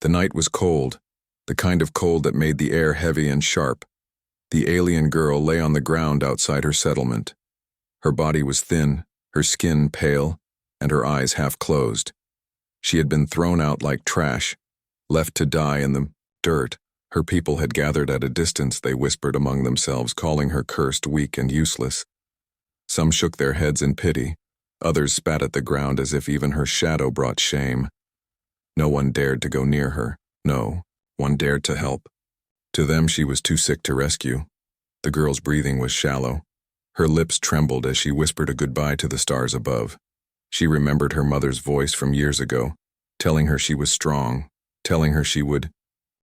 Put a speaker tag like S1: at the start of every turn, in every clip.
S1: The night was cold, the kind of cold that made the air heavy and sharp. The alien girl lay on the ground outside her settlement. Her body was thin, her skin pale, and her eyes half closed. She had been thrown out like trash, left to die in the dirt. Her people had gathered at a distance, they whispered among themselves, calling her cursed, weak, and useless. Some shook their heads in pity, others spat at the ground as if even her shadow brought shame. No one dared to go near her. No one dared to help. To them she was too sick to rescue. The girl's breathing was shallow. Her lips trembled as she whispered a goodbye to the stars above. She remembered her mother's voice from years ago, telling her she was strong, telling her she would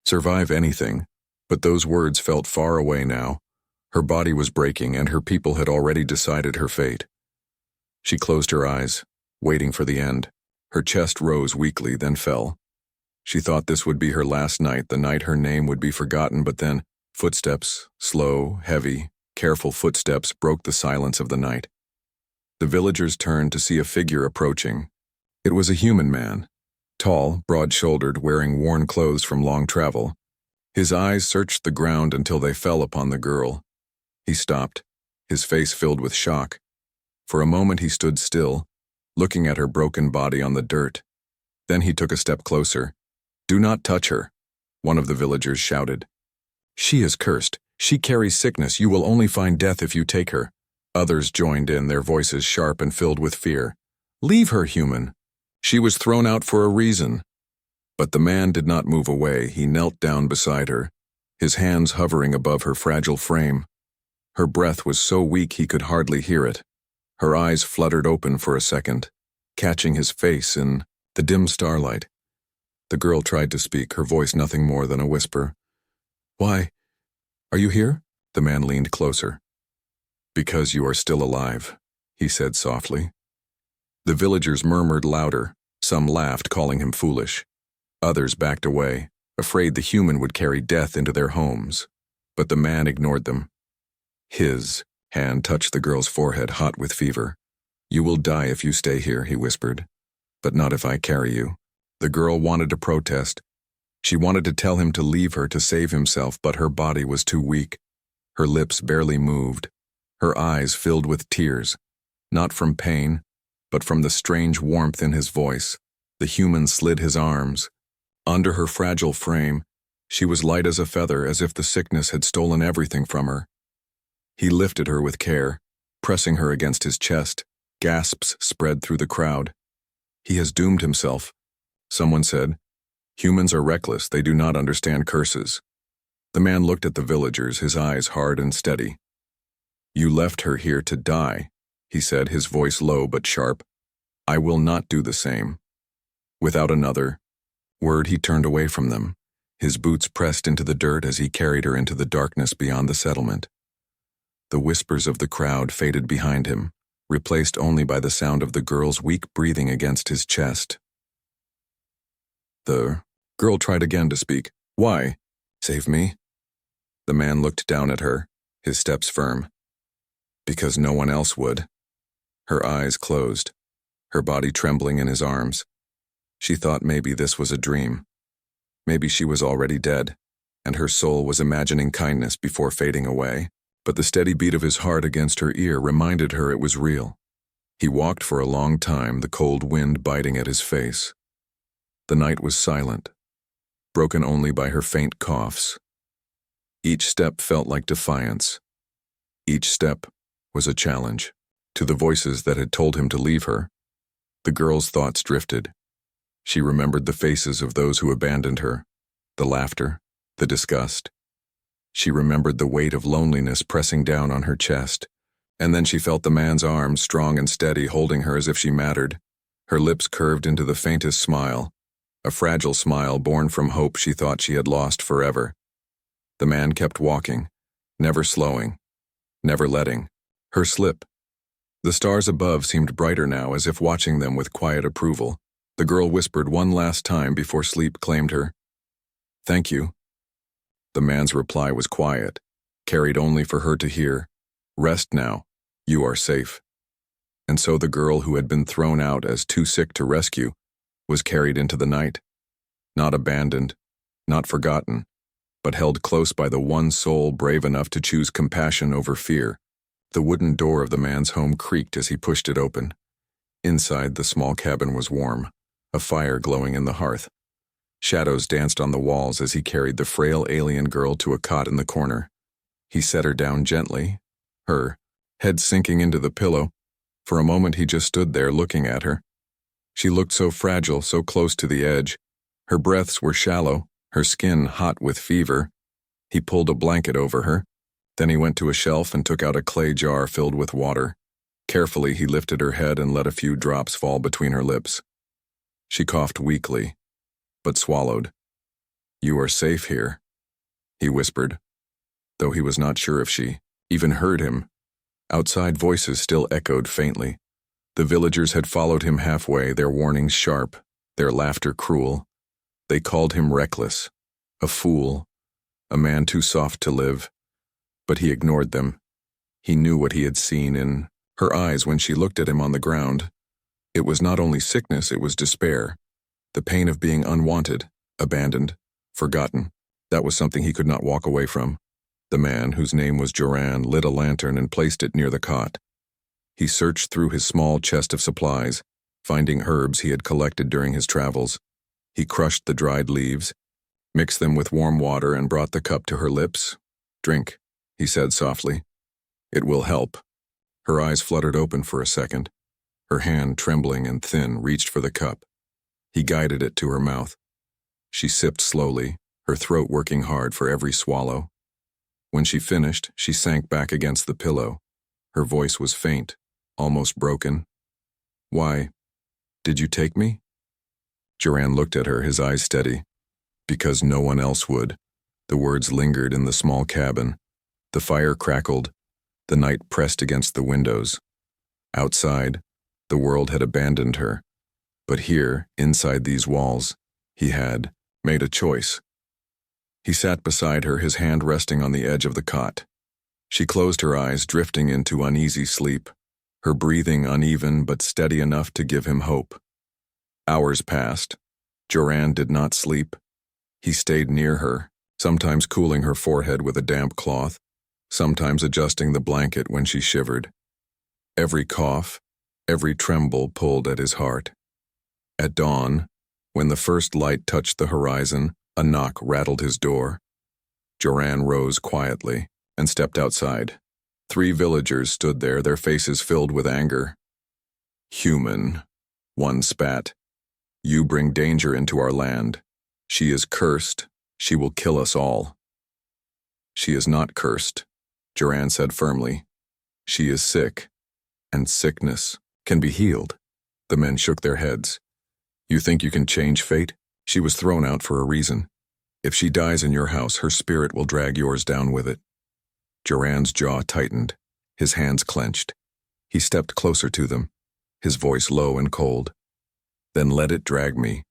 S1: survive anything. But those words felt far away now. Her body was breaking, and her people had already decided her fate. She closed her eyes, waiting for the end. Her chest rose weakly, then fell. She thought this would be her last night, the night her name would be forgotten, but then footsteps, slow, heavy, careful footsteps, broke the silence of the night. The villagers turned to see a figure approaching. It was a human man, tall, broad-shouldered, wearing worn clothes from long travel. His eyes searched the ground until they fell upon the girl. He stopped, his face filled with shock. For a moment he stood still, looking at her broken body on the dirt. Then he took a step closer. "Do not touch her," one of the villagers shouted. "She is cursed. She carries sickness. You will only find death if you take her." Others joined in, their voices sharp and filled with fear. "Leave her, human. She was thrown out for a reason." But the man did not move away. He knelt down beside her, his hands hovering above her fragile frame. Her breath was so weak he could hardly hear it. Her eyes fluttered open for a second, catching his face in the dim starlight. The girl tried to speak, her voice nothing more than a whisper. "Why? Are you here?" The man leaned closer. "Because you are still alive," he said softly. The villagers murmured louder. Some laughed, calling him foolish. Others backed away, afraid the human would carry death into their homes. But the man ignored them. His hand touched the girl's forehead, hot with fever. "You will die if you stay here," he whispered. "But not if I carry you." The girl wanted to protest. She wanted to tell him to leave her, to save himself, but her body was too weak. Her lips barely moved. Her eyes filled with tears, not from pain, but from the strange warmth in his voice. The human slid his arms. Under her fragile frame, she was light as a feather, as if the sickness had stolen everything from her. He lifted her with care, pressing her against his chest. Gasps spread through the crowd. "He has doomed himself," someone said. "Humans are reckless, they do not understand curses." The man looked at the villagers, his eyes hard and steady. "You left her here to die," he said, his voice low but sharp. "I will not do the same." Without another word, he turned away from them. His boots pressed into the dirt as he carried her into the darkness beyond the settlement. The whispers of the crowd faded behind him, replaced only by the sound of the girl's weak breathing against his chest. The girl tried again to speak. "Why? Save me?" The man looked down at her, his steps firm. "Because no one else would." Her eyes closed, her body trembling in his arms. She thought maybe this was a dream. Maybe she was already dead, and her soul was imagining kindness before fading away. But the steady beat of his heart against her ear reminded her it was real. He walked for a long time, the cold wind biting at his face. The night was silent, broken only by her faint coughs. Each step felt like defiance. Each step was a challenge. To the voices that had told him to leave her, the girl's thoughts drifted. She remembered the faces of those who abandoned her, the laughter, the disgust. She remembered the weight of loneliness pressing down on her chest, and then she felt the man's arms, strong and steady, holding her as if she mattered. Her lips curved into the faintest smile, a fragile smile born from hope she thought she had lost forever. The man kept walking, never slowing, never letting her slip. The stars above seemed brighter now, as if watching them with quiet approval. The girl whispered one last time before sleep claimed her. "Thank you." The man's reply was quiet, carried only for her to hear. "Rest now. You are safe." And so the girl who had been thrown out as too sick to rescue was carried into the night. Not abandoned, not forgotten, but held close by the one soul brave enough to choose compassion over fear. The wooden door of the man's home creaked as he pushed it open. Inside, the small cabin was warm, a fire glowing in the hearth. Shadows danced on the walls as he carried the frail alien girl to a cot in the corner. He set her down gently, her head sinking into the pillow. For a moment he just stood there looking at her. She looked so fragile, so close to the edge. Her breaths were shallow, her skin hot with fever. He pulled a blanket over her. Then he went to a shelf and took out a clay jar filled with water. Carefully he lifted her head and let a few drops fall between her lips. She coughed weakly, but swallowed. "You are safe here," he whispered, though he was not sure if she even heard him. Outside voices still echoed faintly. The villagers had followed him halfway, their warnings sharp, their laughter cruel. They called him reckless, a fool, a man too soft to live. But he ignored them. He knew what he had seen in her eyes when she looked at him on the ground. It was not only sickness, it was despair. The pain of being unwanted, abandoned, forgotten. That was something he could not walk away from. The man, whose name was Joran, lit a lantern and placed it near the cot. He searched through his small chest of supplies, finding herbs he had collected during his travels. He crushed the dried leaves, mixed them with warm water, and brought the cup to her lips. "Drink," he said softly. "It will help." Her eyes fluttered open for a second. Her hand, trembling and thin, reached for the cup. He guided it to her mouth. She sipped slowly, her throat working hard for every swallow. When she finished, she sank back against the pillow. Her voice was faint, almost broken. "Why, did you take me?" Joran looked at her, his eyes steady. "Because no one else would." The words lingered in the small cabin. The fire crackled. The night pressed against the windows. Outside, the world had abandoned her. But here, inside these walls, he had made a choice. He sat beside her, his hand resting on the edge of the cot. She closed her eyes, drifting into uneasy sleep, her breathing uneven but steady enough to give him hope. Hours passed. Joran did not sleep. He stayed near her, sometimes cooling her forehead with a damp cloth, sometimes adjusting the blanket when she shivered. Every cough, every tremble pulled at his heart. At dawn, when the first light touched the horizon, a knock rattled his door. Joran rose quietly and stepped outside. 3 villagers stood there, their faces filled with anger. "Human," one spat. "You bring danger into our land. She is cursed. She will kill us all." "She is not cursed," Joran said firmly. "She is sick, and sickness can be healed." The men shook their heads. "You think you can change fate? She was thrown out for a reason. If she dies in your house, her spirit will drag yours down with it." Joran's jaw tightened, his hands clenched. He stepped closer to them, his voice low and cold. "Then let it drag me,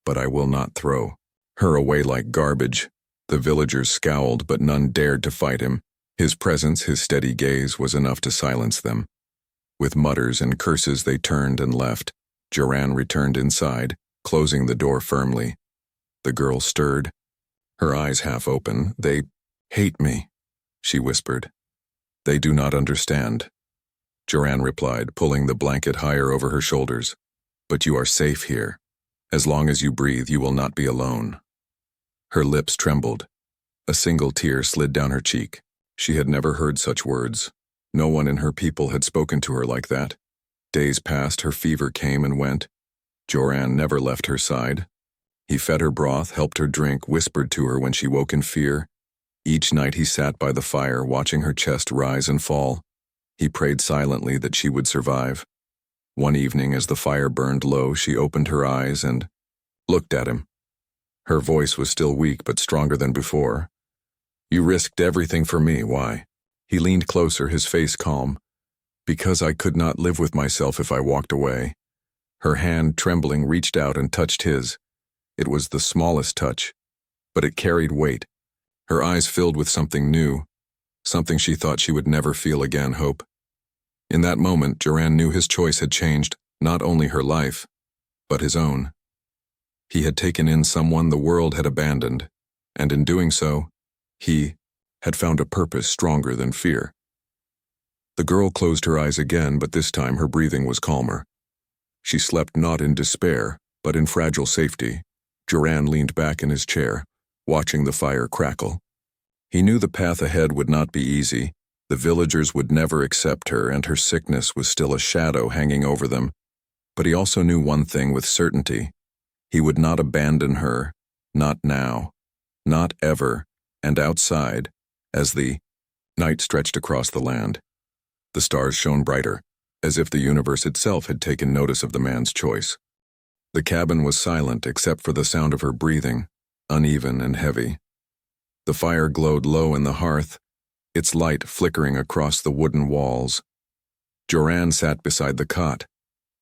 S1: but I will not throw her away like garbage." The villagers scowled, but none dared to fight him. His presence, his steady gaze, was enough to silence them. With mutters and curses they turned and left. Joran returned inside, closing the door firmly. The girl stirred, her eyes half open. "They hate me," she whispered. "They do not understand," Joran replied, pulling the blanket higher over her shoulders. "But you are safe here. As long as you breathe, you will not be alone." Her lips trembled. A single tear slid down her cheek. She had never heard such words. No one in her people had spoken to her like that. Days passed, her fever came and went. Joran never left her side. He fed her broth, helped her drink, whispered to her when she woke in fear. Each night he sat by the fire, watching her chest rise and fall. He prayed silently that she would survive. One evening, as the fire burned low, she opened her eyes and looked at him. Her voice was still weak but stronger than before. "You risked everything for me, why?" He leaned closer, his face calm. "Because I could not live with myself if I walked away." Her hand, trembling, reached out and touched his. It was the smallest touch, but it carried weight. Her eyes filled with something new, something she thought she would never feel again, hope. In that moment, Joran knew his choice had changed not only her life, but his own. He had taken in someone the world had abandoned, and in doing so, he had found a purpose stronger than fear. The girl closed her eyes again, but this time her breathing was calmer. She slept not in despair, but in fragile safety. Joran leaned back in his chair, watching the fire crackle. He knew the path ahead would not be easy. The villagers would never accept her, and her sickness was still a shadow hanging over them. But he also knew one thing with certainty. He would not abandon her, not now, not ever, and outside, as the night stretched across the land, the stars shone brighter, as if the universe itself had taken notice of the man's choice. The cabin was silent except for the sound of her breathing, uneven and heavy. The fire glowed low in the hearth, its light flickering across the wooden walls. Joran sat beside the cot,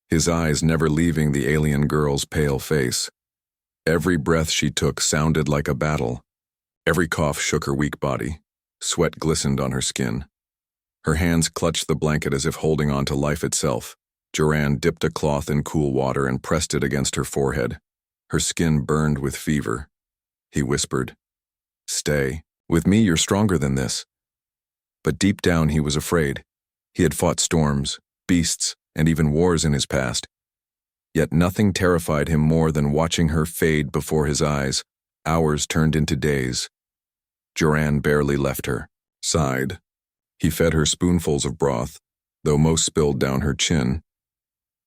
S1: his eyes never leaving the alien girl's pale face. Every breath she took sounded like a battle. Every cough shook her weak body. Sweat glistened on her skin. Her hands clutched the blanket as if holding on to life itself. Joran dipped a cloth in cool water and pressed it against her forehead. Her skin burned with fever. He whispered, "Stay. With me, you're stronger than this." But deep down he was afraid. He had fought storms, beasts, and even wars in his past. Yet nothing terrified him more than watching her fade before his eyes. Hours turned into days. Joran barely left her, sighed. He fed her spoonfuls of broth, though most spilled down her chin.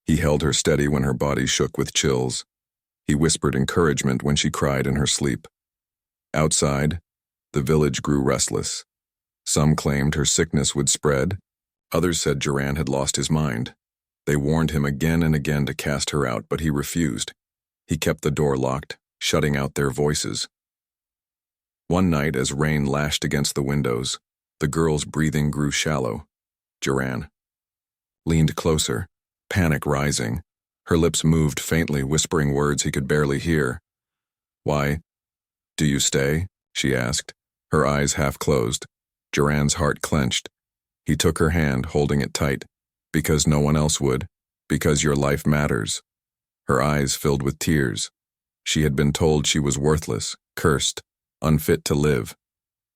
S1: He held her steady when her body shook with chills. He whispered encouragement when she cried in her sleep. Outside, the village grew restless. Some claimed her sickness would spread. Others said Joran had lost his mind. They warned him again and again to cast her out, but he refused. He kept the door locked, shutting out their voices. One night, as rain lashed against the windows, the girl's breathing grew shallow. Joran leaned closer, panic rising. Her lips moved faintly, whispering words he could barely hear. "Why do you stay?" she asked, her eyes half closed. Joran's heart clenched. He took her hand, holding it tight. "Because no one else would. Because your life matters." Her eyes filled with tears. She had been told she was worthless, cursed, unfit to live.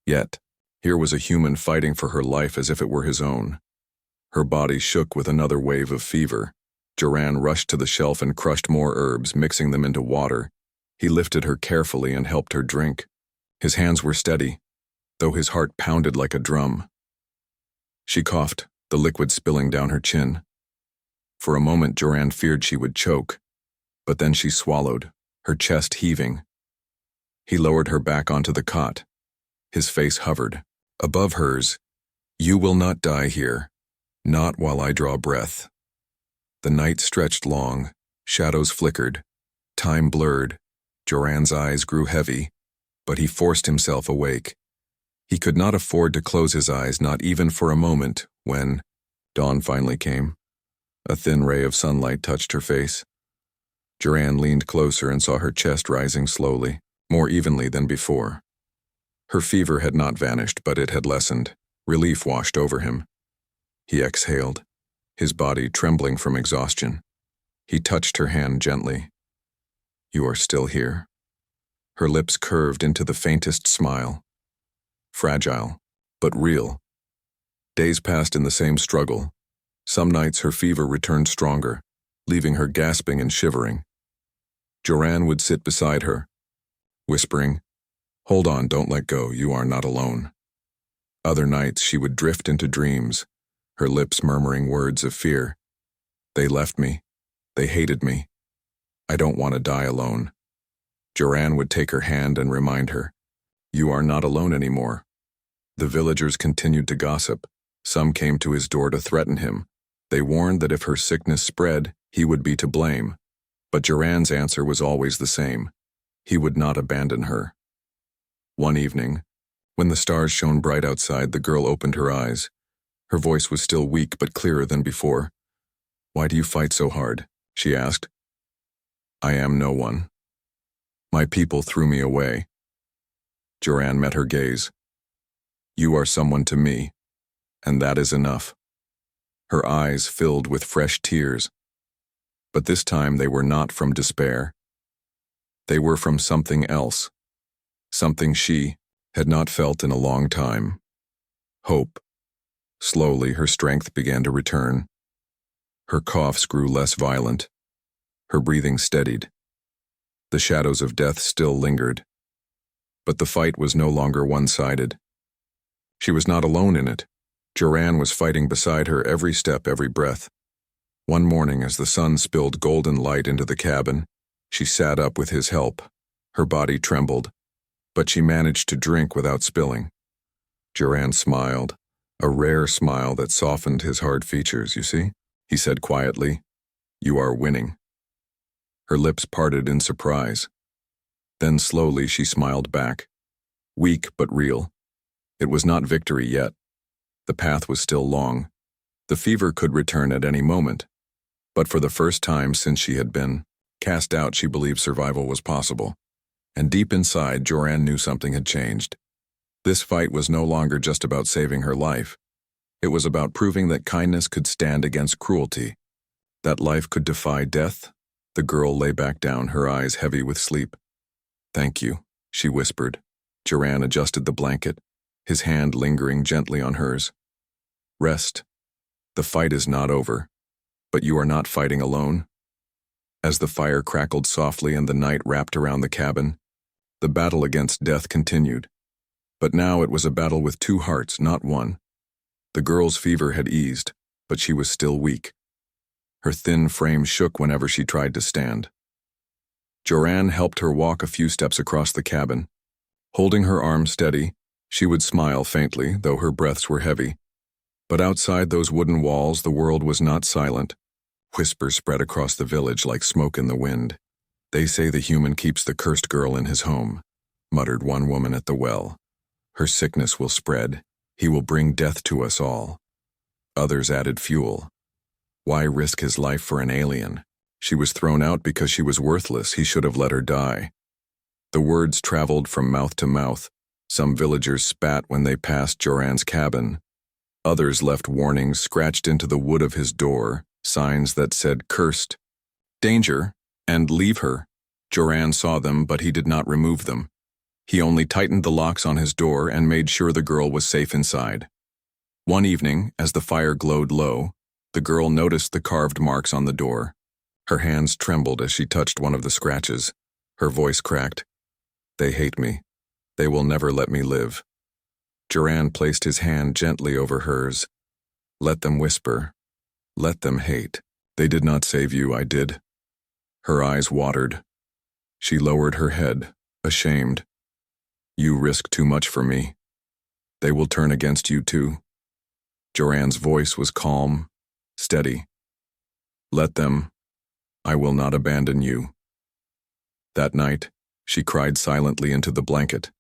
S1: Yet, here was a human fighting for her life as if it were his own. Her body shook with another wave of fever. Joran rushed to the shelf and crushed more herbs, mixing them into water. He lifted her carefully and helped her drink. His hands were steady, though his heart pounded like a drum. She coughed, the liquid spilling down her chin. For a moment, Joran feared she would choke, but then she swallowed, her chest heaving. He lowered her back onto the cot. His face hovered. Above hers, "You will not die here, not while I draw breath." The night stretched long, shadows flickered, time blurred. Joran's eyes grew heavy, but he forced himself awake. He could not afford to close his eyes, not even for a moment, when dawn finally came. A thin ray of sunlight touched her face. Joran leaned closer and saw her chest rising slowly, more evenly than before. Her fever had not vanished, but it had lessened. Relief washed over him. He exhaled, his body trembling from exhaustion. He touched her hand gently. "You are still here." Her lips curved into the faintest smile. Fragile, but real. Days passed in the same struggle. Some nights her fever returned stronger, leaving her gasping and shivering. Joran would sit beside her, whispering, "Hold on, don't let go, you are not alone." Other nights she would drift into dreams, her lips murmuring words of fear. "They left me. They hated me. I don't want to die alone." Joran would take her hand and remind her, "You are not alone anymore." The villagers continued to gossip. Some came to his door to threaten him. They warned that if her sickness spread, he would be to blame. But Joran's answer was always the same. He would not abandon her. One evening, when the stars shone bright outside, the girl opened her eyes. Her voice was still weak but clearer than before. "Why do you fight so hard?" she asked. "I am no one. My people threw me away." Joran met her gaze. "You are someone to me, and that is enough." Her eyes filled with fresh tears. But this time they were not from despair. They were from something else, something she had not felt in a long time. Hope. Slowly, her strength began to return. Her coughs grew less violent. Her breathing steadied. The shadows of death still lingered. But the fight was no longer one-sided. She was not alone in it. Joran was fighting beside her every step, every breath. One morning, as the sun spilled golden light into the cabin, she sat up with his help. Her body trembled, but she managed to drink without spilling. Joran smiled, a rare smile that softened his hard features. "You see," he said quietly, "you are winning." Her lips parted in surprise. Then slowly she smiled back, weak but real. It was not victory yet. The path was still long. The fever could return at any moment. But for the first time since she had been cast out, she believed survival was possible. And deep inside, Joran knew something had changed. This fight was no longer just about saving her life. It was about proving that kindness could stand against cruelty, that life could defy death. The girl lay back down, her eyes heavy with sleep. "Thank you," she whispered. Joran adjusted the blanket, his hand lingering gently on hers. "Rest. The fight is not over, but you are not fighting alone." As the fire crackled softly and the night wrapped around the cabin, the battle against death continued. But now it was a battle with two hearts, not one. The girl's fever had eased, but she was still weak. Her thin frame shook whenever she tried to stand. Joran helped her walk a few steps across the cabin. Holding her arm steady, she would smile faintly, though her breaths were heavy. But outside those wooden walls, the world was not silent. Whispers spread across the village like smoke in the wind. "They say the human keeps the cursed girl in his home," muttered one woman at the well. "Her sickness will spread. He will bring death to us all." Others added fuel. Why risk his life for an alien? She was thrown out because she was worthless. He should have let her die. The words traveled from mouth to mouth. Some villagers spat when they passed Joran's cabin. Others left warnings scratched into the wood of his door, signs that said "cursed," "danger," and "leave her." Joran saw them, but he did not remove them. He only tightened the locks on his door and made sure the girl was safe inside. One evening, as the fire glowed low, the girl noticed the carved marks on the door. Her hands trembled as she touched one of the scratches. Her voice cracked. "They hate me. They will never let me live." Joran placed his hand gently over hers. "Let them whisper. Let them hate. They did not save you, I did." Her eyes watered. She lowered her head, ashamed. "You risk too much for me. They will turn against you too." Joran's voice was calm, steady. "Let them. I will not abandon you." That night, she cried silently into the blanket,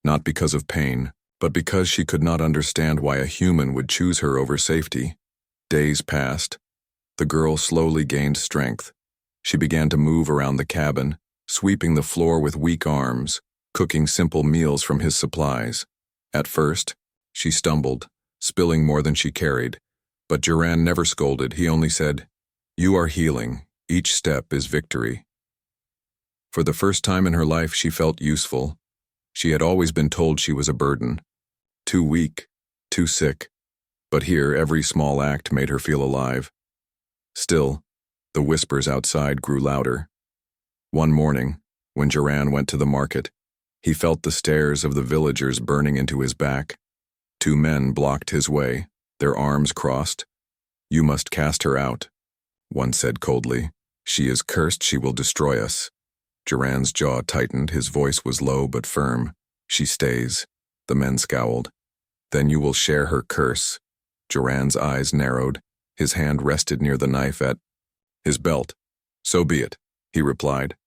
S1: not because of pain, but because she could not understand why a human would choose her over safety. Days passed. The girl slowly gained strength. She began to move around the cabin, sweeping the floor with weak arms, cooking simple meals from his supplies. At first, she stumbled, spilling more than she carried, but Joran never scolded. He only said, "You are healing. Each step is victory." For the first time in her life, she felt useful. She had always been told she was a burden, too weak, too sick, but here every small act made her feel alive. Still, the whispers outside grew louder. One morning, when Joran went to the market, he felt the stares of the villagers burning into his back. Two men blocked his way, their arms crossed. "You must cast her out," one said coldly. "She is cursed, she will destroy us." Joran's jaw tightened, his voice was low but firm. "She stays," the men scowled. "Then you will share her curse." Joran's eyes narrowed, his hand rested near the knife at his belt. "So be it," he replied.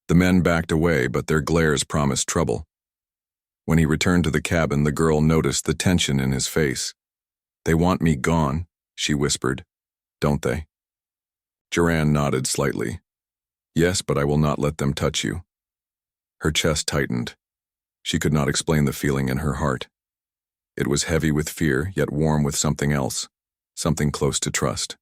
S1: The men backed away, but their glares promised trouble. When he returned to the cabin, the girl noticed the tension in his face. "They want me gone," she whispered. "Don't they?" Joran nodded slightly. "Yes, but I will not let them touch you." Her chest tightened. She could not explain the feeling in her heart. It was heavy with fear, yet warm with something else, something close to trust.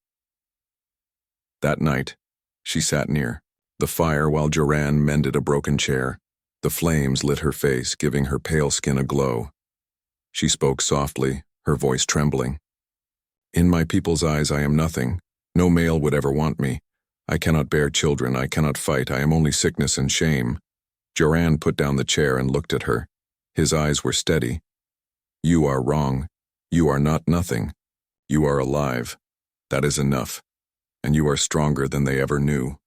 S1: That night, she sat near. the fire while Joran mended a broken chair. The flames lit her face, giving her pale skin a glow. She spoke softly, her voice trembling. In my people's eyes I am nothing. No male would ever want me. I cannot bear children, I cannot fight, I am only sickness and shame. Joran put down the chair and looked at her. His eyes were steady. You are wrong. You are not nothing. You are alive. That is enough. And you are stronger than they ever knew.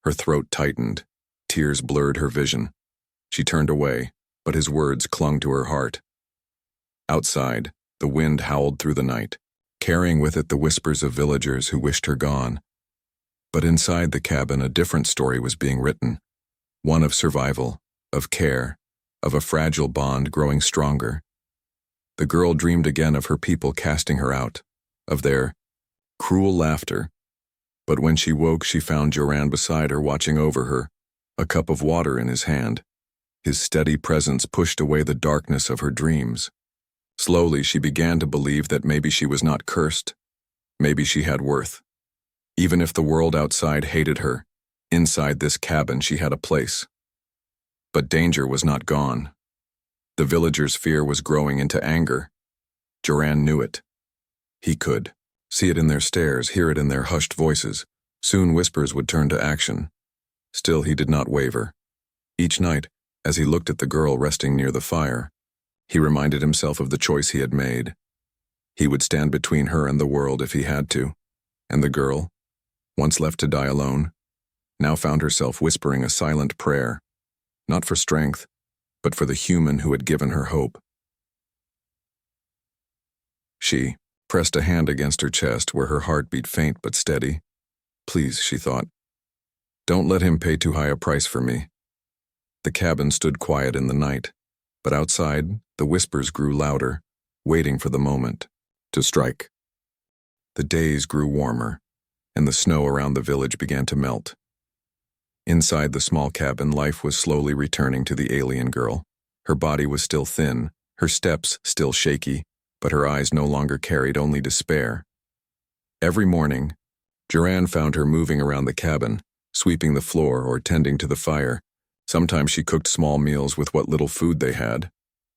S1: Her throat tightened. Tears blurred her vision. She turned away, but his words clung to her heart. Outside, the wind howled through the night, carrying with it the whispers of villagers who wished her gone. But inside the cabin, a different story was being written. One of survival, of care, of a fragile bond growing stronger. The girl dreamed again of her people casting her out, of their cruel laughter. But when she woke, she found Joran beside her, watching over her, a cup of water in his hand. His steady presence pushed away the darkness of her dreams. Slowly, she began to believe that maybe she was not cursed. Maybe she had worth. Even if the world outside hated her, inside this cabin she had a place. But danger was not gone. The villagers' fear was growing into anger. Joran knew it. He could. See it in their stares, hear it in their hushed voices. Soon whispers would turn to action. Still he did not waver. Each night, as he looked at the girl resting near the fire, he reminded himself of the choice he had made. He would stand between her and the world if he had to. And the girl, once left to die alone, now found herself whispering a silent prayer, not for strength, but for the human who had given her hope. She pressed a hand against her chest where her heart beat faint but steady. Please, she thought, don't let him pay too high a price for me. The cabin stood quiet in the night, but outside, the whispers grew louder, waiting for the moment to strike. The days grew warmer, and the snow around the village began to melt. Inside the small cabin, life was slowly returning to the alien girl. Her body was still thin, her steps still shaky, but her eyes no longer carried only despair. Every morning, Joran found her moving around the cabin, sweeping the floor or tending to the fire. Sometimes she cooked small meals with what little food they had.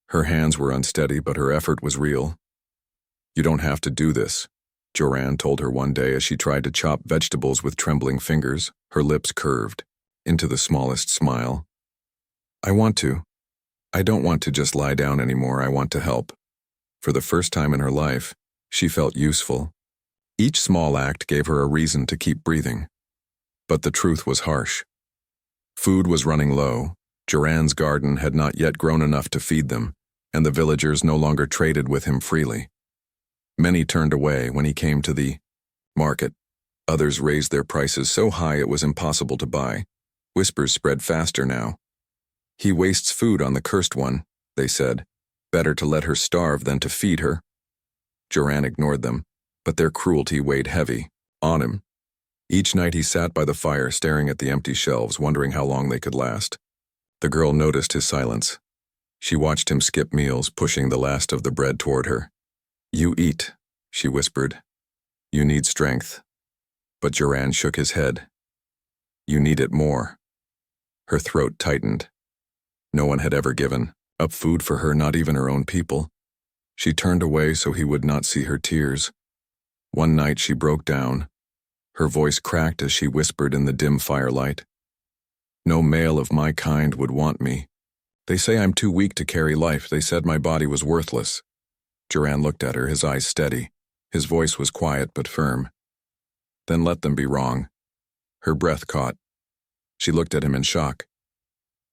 S1: Her hands were unsteady, but her effort was real. You don't have to do this, Joran told her one day as she tried to chop vegetables with trembling fingers, her lips curved into the smallest smile. I want to. I don't want to just lie down anymore, I want to help. For the first time in her life, she felt useful. Each small act gave her a reason to keep breathing. But the truth was harsh. Food was running low, Joran's garden had not yet grown enough to feed them, and the villagers no longer traded with him freely. Many turned away when he came to the market. Others raised their prices so high it was impossible to buy. Whispers spread faster now. He wastes food on the cursed one, they said. Better to let her starve than to feed her. Joran ignored them, but their cruelty weighed heavy on him. Each night he sat by the fire staring at the empty shelves, wondering how long they could last. The girl noticed his silence. She watched him skip meals, pushing the last of the bread toward her. You eat, she whispered. You need strength. But Joran shook his head. You need it more. Her throat tightened. No one had ever given up food for her, not even her own people. She turned away so he would not see her tears. One night she broke down. Her voice cracked as she whispered in the dim firelight. No male of my kind would want me. They say I'm too weak to carry life. They said my body was worthless. Joran looked at her, his eyes steady. His voice was quiet but firm. Then let them be wrong. Her breath caught. She looked at him in shock.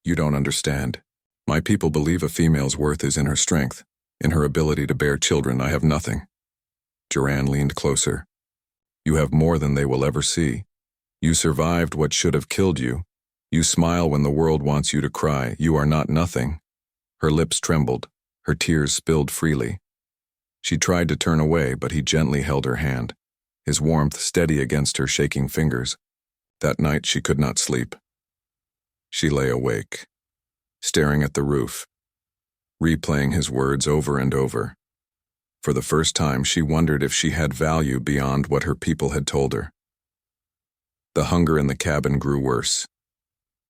S1: You don't understand. My people believe a female's worth is in her strength, in her ability to bear children. I have nothing. Joran leaned closer. You have more than they will ever see. You survived what should have killed you. You smile when the world wants you to cry. You are not nothing. Her lips trembled. Her tears spilled freely. She tried to turn away, but he gently held her hand, his warmth steady against her shaking fingers. That night she could not sleep. She lay awake, staring at the roof, replaying his words over and over. For the first time, she wondered if she had value beyond what her people had told her. The hunger in the cabin grew worse.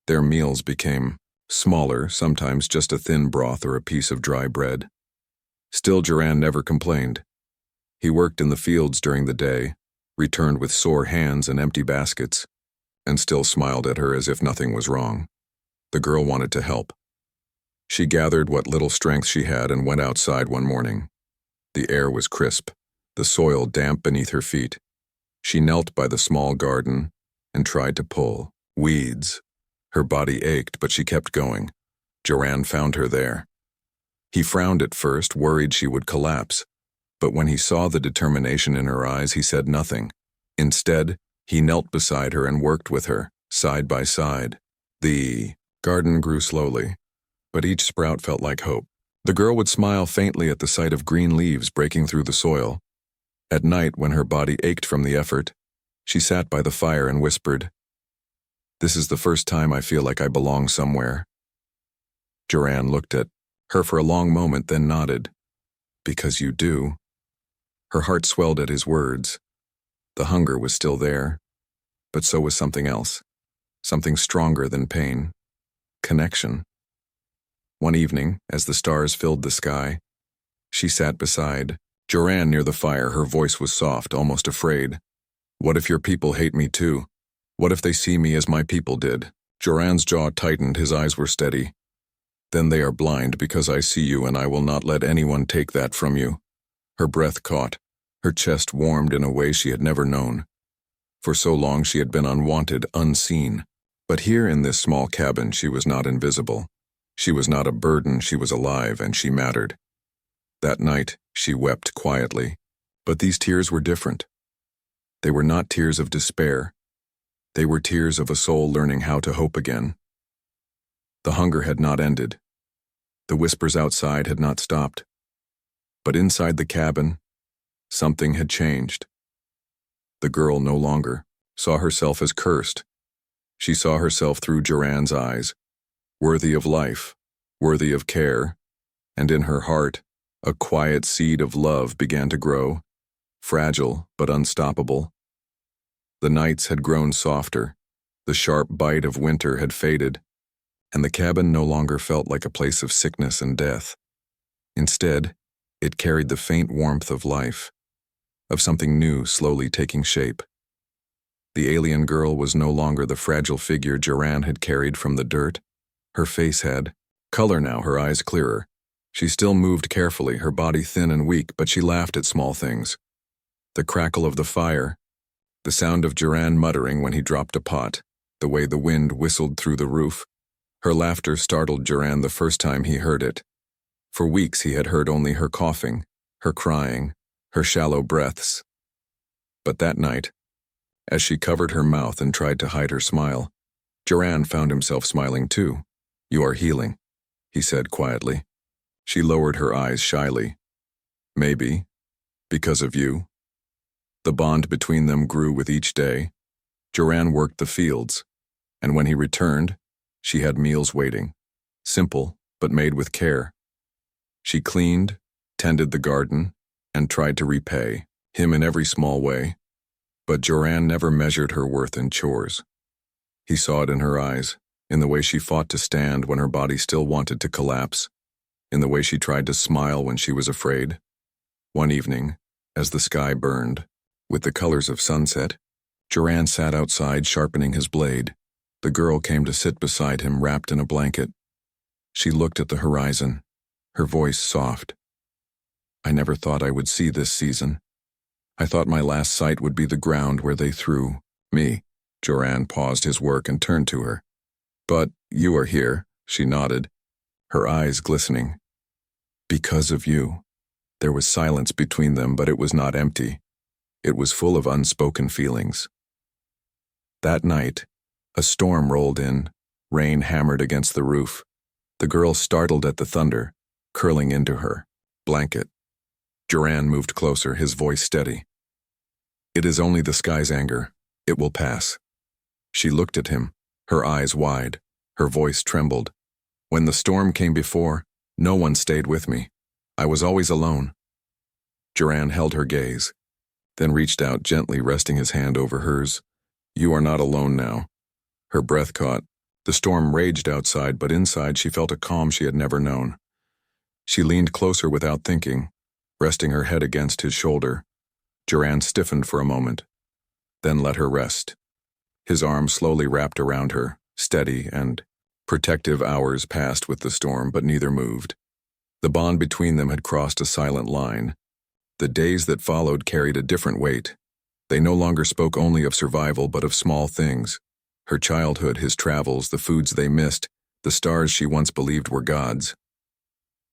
S1: Their meals became smaller, sometimes just a thin broth or a piece of dry bread. Still, Duran never complained. He worked in the fields during the day, returned with sore hands and empty baskets, and still smiled at her as if nothing was wrong. The girl wanted to help. She gathered what little strength she had and went outside one morning. The air was crisp, the soil damp beneath her feet. She knelt by the small garden and tried to pull weeds. Her body ached, but she kept going. Duran found her there. He frowned at first, worried she would collapse, but when he saw the determination in her eyes, he said nothing. Instead, he knelt beside her and worked with her, side by side. The garden grew slowly, but each sprout felt like hope. The girl would smile faintly at the sight of green leaves breaking through the soil. At night, when her body ached from the effort, she sat by the fire and whispered, "This is the first time I feel like I belong somewhere." Duran looked at her for a long moment, then nodded. "Because you do." Her heart swelled at his words. The hunger was still there, but so was something else, something stronger than pain. Connection. One evening, as the stars filled the sky, she sat beside Duran near the fire. Her voice was soft, almost afraid. "What if your people hate me too? What if they see me as my people did?" Duran's jaw tightened, his eyes were steady. "Then they are blind because I see you, and I will not let anyone take that from you." Her breath caught. Her chest warmed in a way she had never known. For so long she had been unwanted, unseen. But here in this small cabin she was not invisible. She was not a burden, she was alive, and she mattered. That night she wept quietly. But these tears were different. They were not tears of despair. They were tears of a soul learning how to hope again. The hunger had not ended. The whispers outside had not stopped. But inside the cabin, something had changed. The girl no longer saw herself as cursed. She saw herself through Duran's eyes, worthy of life, worthy of care, and in her heart, a quiet seed of love began to grow, fragile but unstoppable. The nights had grown softer, the sharp bite of winter had faded, and the cabin no longer felt like a place of sickness and death. Instead, it carried the faint warmth of life, of something new slowly taking shape. The alien girl was no longer the fragile figure Duran had carried from the dirt. Her face had color now, her eyes clearer. She still moved carefully, her body thin and weak, but she laughed at small things. The crackle of the fire, the sound of Duran muttering when he dropped a pot, the way the wind whistled through the roof. Her laughter startled Duran the first time he heard it. For weeks he had heard only her coughing, her crying, her shallow breaths. But that night, as she covered her mouth and tried to hide her smile, Duran found himself smiling too. "You are healing," he said quietly. She lowered her eyes shyly. "Maybe, because of you." The bond between them grew with each day. Duran worked the fields, and when he returned, she had meals waiting, simple but made with care. She cleaned, tended the garden, and tried to repay him in every small way. But Duran never measured her worth in chores. He saw it in her eyes, in the way she fought to stand when her body still wanted to collapse, in the way she tried to smile when she was afraid. One evening, as the sky burned with the colors of sunset, Duran sat outside sharpening his blade. The girl came to sit beside him, wrapped in a blanket. She looked at the horizon, her voice soft. "I never thought I would see this season. I thought my last sight would be the ground where they threw me." Duran paused his work and turned to her. "But you are here," she nodded, her eyes glistening. "Because of you." There was silence between them, but it was not empty. It was full of unspoken feelings. That night, a storm rolled in, rain hammered against the roof. The girl startled at the thunder, curling into her blanket. Duran moved closer, his voice steady. "It is only the sky's anger. It will pass." She looked at him, her eyes wide, her voice trembled. "When the storm came before, no one stayed with me. I was always alone." Duran held her gaze, then reached out gently, resting his hand over hers. You are not alone now. Her breath caught. The storm raged outside, but inside she felt a calm she had never known. She leaned closer without thinking, resting her head against his shoulder. Duran stiffened for a moment, then let her rest. His arm slowly wrapped around her, steady and protective. Hours passed with the storm, but neither moved. The bond between them had crossed a silent line. The days that followed carried a different weight. They no longer spoke only of survival, but of small things. Her childhood, his travels, the foods they missed, the stars she once believed were gods.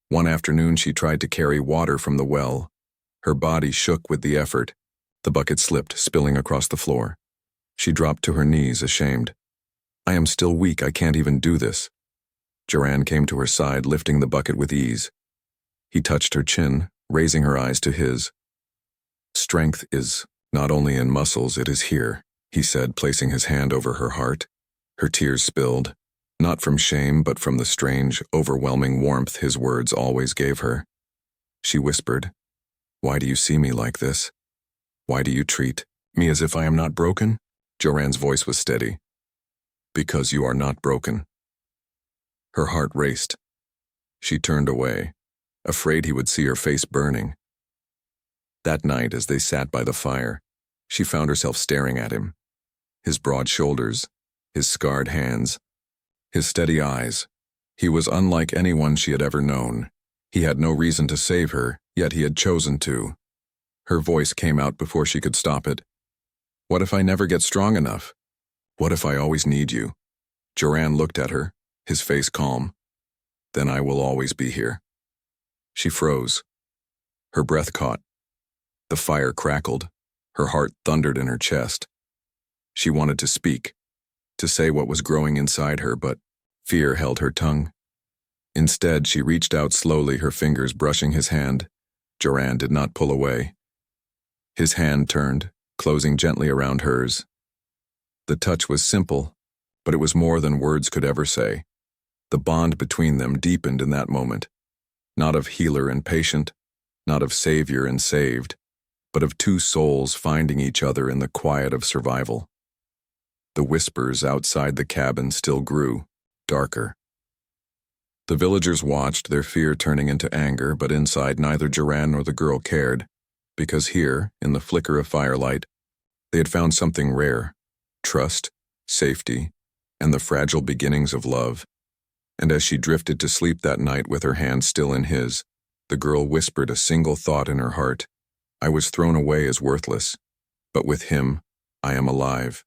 S1: One afternoon she tried to carry water from the well. Her body shook with the effort. The bucket slipped, spilling across the floor. She dropped to her knees, ashamed. I am still weak, I can't even do this. Duran came to her side, lifting the bucket with ease. He touched her chin, raising her eyes to his. Strength is not only in muscles, it is here, he said, placing his hand over her heart. Her tears spilled, not from shame, but from the strange, overwhelming warmth his words always gave her. She whispered, Why do you see me like this? Why do you treat me as if I am not broken? Duran's voice was steady. Because you are not broken. Her heart raced. She turned away, afraid he would see her face burning. That night, as they sat by the fire, she found herself staring at him. His broad shoulders, his scarred hands, his steady eyes. He was unlike anyone she had ever known. He had no reason to save her, yet he had chosen to. Her voice came out before she could stop it. What if I never get strong enough? What if I always need you? Duran looked at her, his face calm. Then I will always be here. She froze. Her breath caught. The fire crackled. Her heart thundered in her chest. She wanted to speak, to say what was growing inside her, but fear held her tongue. Instead, she reached out slowly, her fingers brushing his hand. Duran did not pull away. His hand turned, closing gently around hers. The touch was simple, but it was more than words could ever say. The bond between them deepened in that moment, not of healer and patient, not of savior and saved, but of two souls finding each other in the quiet of survival. The whispers outside the cabin still grew, darker. The villagers watched, their fear turning into anger, but inside neither Duran nor the girl cared, because here, in the flicker of firelight, they had found something rare: trust, safety, and the fragile beginnings of love. And as she drifted to sleep that night with her hand still in his, the girl whispered a single thought in her heart. I was thrown away as worthless, but with him, I am alive.